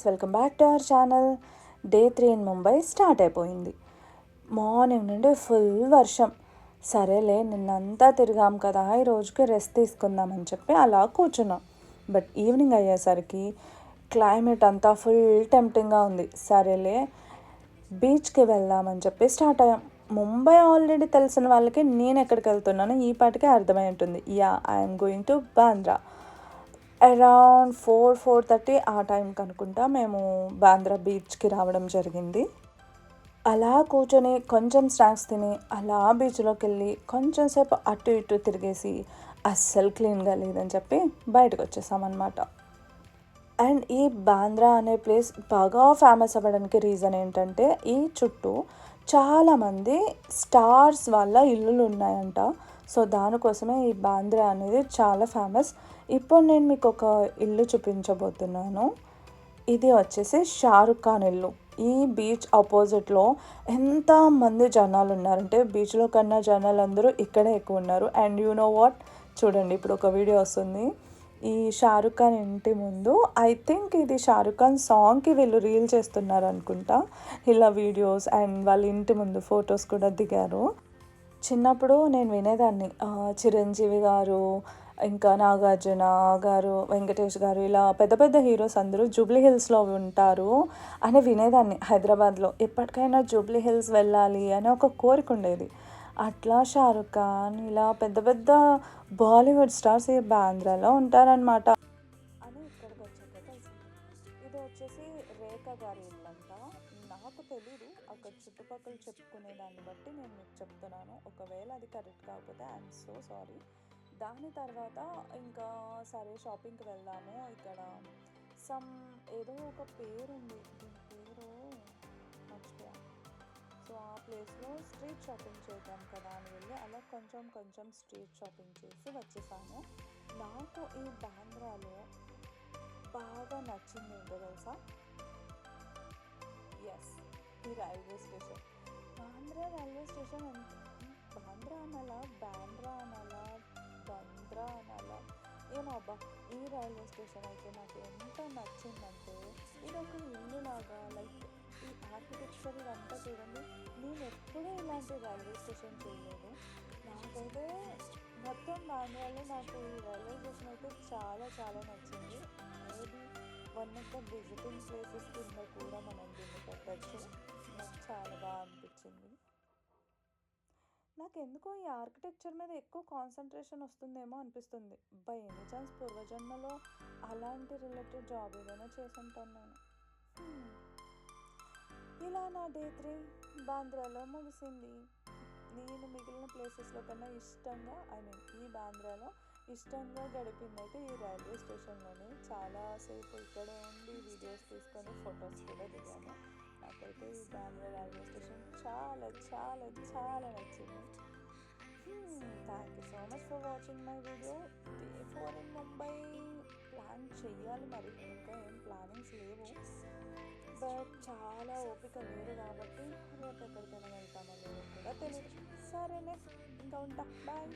Welcome back to our channel. Day 3 in Mumbai start అయిపోయింది. Morning నుండి full వర్షం. సరేలే నిన్నంతా తిరిగాం కదా, ఈ రోజుకి రెస్ట్ తీసుకుందామని చెప్పి అలా కూర్చున్నాం. బట్ ఈవినింగ్ అయ్యేసరికి క్లైమేట్ అంతా ఫుల్ టెంప్టింగ్గా ఉంది. సరేలే బీచ్కి వెళ్దామని చెప్పి స్టార్ట్ అయ్యాం. ముంబై ఆల్రెడీ తెలిసిన వాళ్ళకి నేను ఎక్కడికి వెళ్తున్నానో ఈ పాటికే అర్థమై ఉంటుంది. I'm going to Bandra. Around 4:30 ఆ టైంకి అనుకుంటా మేము బాంద్రా బీచ్కి రావడం జరిగింది. అలా కూర్చొని కొంచెం స్నాక్స్ తిని అలా బీచ్లోకి వెళ్ళి కొంచెం సేపు అటు ఇటు తిరిగేసి అస్సలు క్లీన్గా లేదని చెప్పి బయటకు వచ్చేసామన్నమాట. అండ్ ఈ బాంద్రా అనే ప్లేస్ బాగా ఫేమస్ అవ్వడానికి రీజన్ ఏంటంటే ఈ చుట్టూ చాలామంది స్టార్స్ వాళ్ళ ఇల్లులు ఉన్నాయంట. సో దానికోసమే ఈ బాంద్రా అనేది చాలా ఫేమస్. ఇప్పుడు నేను మీకు ఒక ఇల్లు చూపించబోతున్నాను. ఇది వచ్చేసి షారుఖ్ ఖాన్ ఇల్లు. ఈ బీచ్ ఆపోజిట్లో ఎంతమంది జనాలు ఉన్నారంటే బీచ్లో కన్నా జనాలు అందరూ ఇక్కడే ఎక్కువ ఉన్నారు. అండ్ యూ నో వాట్, చూడండి ఇప్పుడు ఒక వీడియో వస్తుంది. ఈ షారుఖ్ ఖాన్ ఇంటి ముందు ఐ థింక్ ఇది షారుఖ్ ఖాన్ సాంగ్కి వీళ్ళు రీల్ చేస్తున్నారు అనుకుంటా. ఇలా వీడియోస్ అండ్ వాళ్ళ ఇంటి ముందు ఫొటోస్ కూడా దిగారు. చిన్నప్పుడు నేను వినేదాన్ని, చిరంజీవి గారు, ఇంకా నాగార్జున గారు, వెంకటేష్ గారు, ఇలా పెద్ద పెద్ద హీరోస్ అందరూ జూబ్లీ హిల్స్లో ఉంటారు అని వినేదాన్ని హైదరాబాద్లో. ఎప్పటికైనా జూబ్లీ హిల్స్ వెళ్ళాలి అని ఒక కోరిక ఉండేది. అట్లా షారుఖ్ ఖాన్ ఇలా పెద్ద పెద్ద బాలీవుడ్ స్టార్స్ ఈ బాంద్రాలో ఉంటారనమాట అని ఇక్కడికి వచ్చాక తెలిసింది. ఇది వచ్చేసి రేఖ గారి ఇల్లు అంట. నాకు తెలీదు, అక్కడ చుట్టుపక్కల చెప్పుకునే దాన్ని బట్టి నేను మీకు చెప్తున్నాను. ఒకవేళ అది కరెక్ట్ కాకపోతే ఐఎమ్ సో సారీ. దాని తర్వాత ఇంకా సరే షాపింగ్కి వెళ్దాము. ఇక్కడ ఏదో ఒక పేరు ఉంది, దీని పేరు మర్చిపోయా. సో ఆ ప్లేస్లో స్ట్రీట్ షాపింగ్ చేద్దాం కదా అని వెళ్ళి అలా కొంచెం స్ట్రీట్ షాపింగ్ చేసి వచ్చేసాను. నాకు ఈ బాంద్రాలో బాగా నచ్చింది ఏంటో తెలుసా? ఎస్, ఈ railway station. Bandra railway station Bandra అనాలా, బాంద్రా అనాలా, బంద్రా అనాలా ఏమో అబ్బా. ఈ రైల్వే స్టేషన్ అయితే నాకు ఎంత నచ్చిందంటే ఇది ఒక ఇల్లు లాగా, లైక్ ఈ ఆర్కిటెక్చర్ ఇదంతా చూడండి. నేను ఎప్పుడూ ఇలాంటి రైల్వే స్టేషన్ చూడలేదు. నాకైతే మొత్తం బాంద్రాలో నాకు ఈ రైల్వే స్టేషన్ అయితే చాలా నచ్చింది. Maybe one of the visiting places కింద కూడా మనం దీన్ని పెట్టచ్చు. నాకు చాలా బాగా అనిపించింది. నాకు ఎందుకో ఈ ఆర్కిటెక్చర్ మీద ఎక్కువ కాన్సన్ట్రేషన్ వస్తుందేమో అనిపిస్తుంది. బై ఎనీ ఛాన్స్ పూర్వజన్మలో అలాంటి రిలేటెడ్ జాబ్ ఏదైనా చేసి ఉంటాను నేను. ఇలా నా డే 3 బాంద్రాలో ముగిసింది. నేను మిగిలిన ప్లేసెస్లో కన్నా ఇష్టంగా, ఈ బాంద్రాలో ఇష్టంగా గడిపిందైతే ఈ రైల్వే స్టేషన్లోనే. చాలాసేపు ఇక్కడే ఉండి వీడియోస్ తీసుకొని ఫొటోస్ కూడా దిగాను. నాకైతే ఈ బాంద్రా రైల్వే స్టేషన్ చాలా నచ్చింది. Thank you so much for watching my video. Day 4 in Mumbai plan చెయ్యాలి, మరి ఇంకా ఏం ప్లానింగ్స్ లేవు. బట్ చాలా ఓపిక లేదు కాబట్టి రేపు ఎక్కడికైనా వెళ్తామో లేదో కూడా తెలియదు. సరేలే, ఇంకా ఉంటా, బాయ్.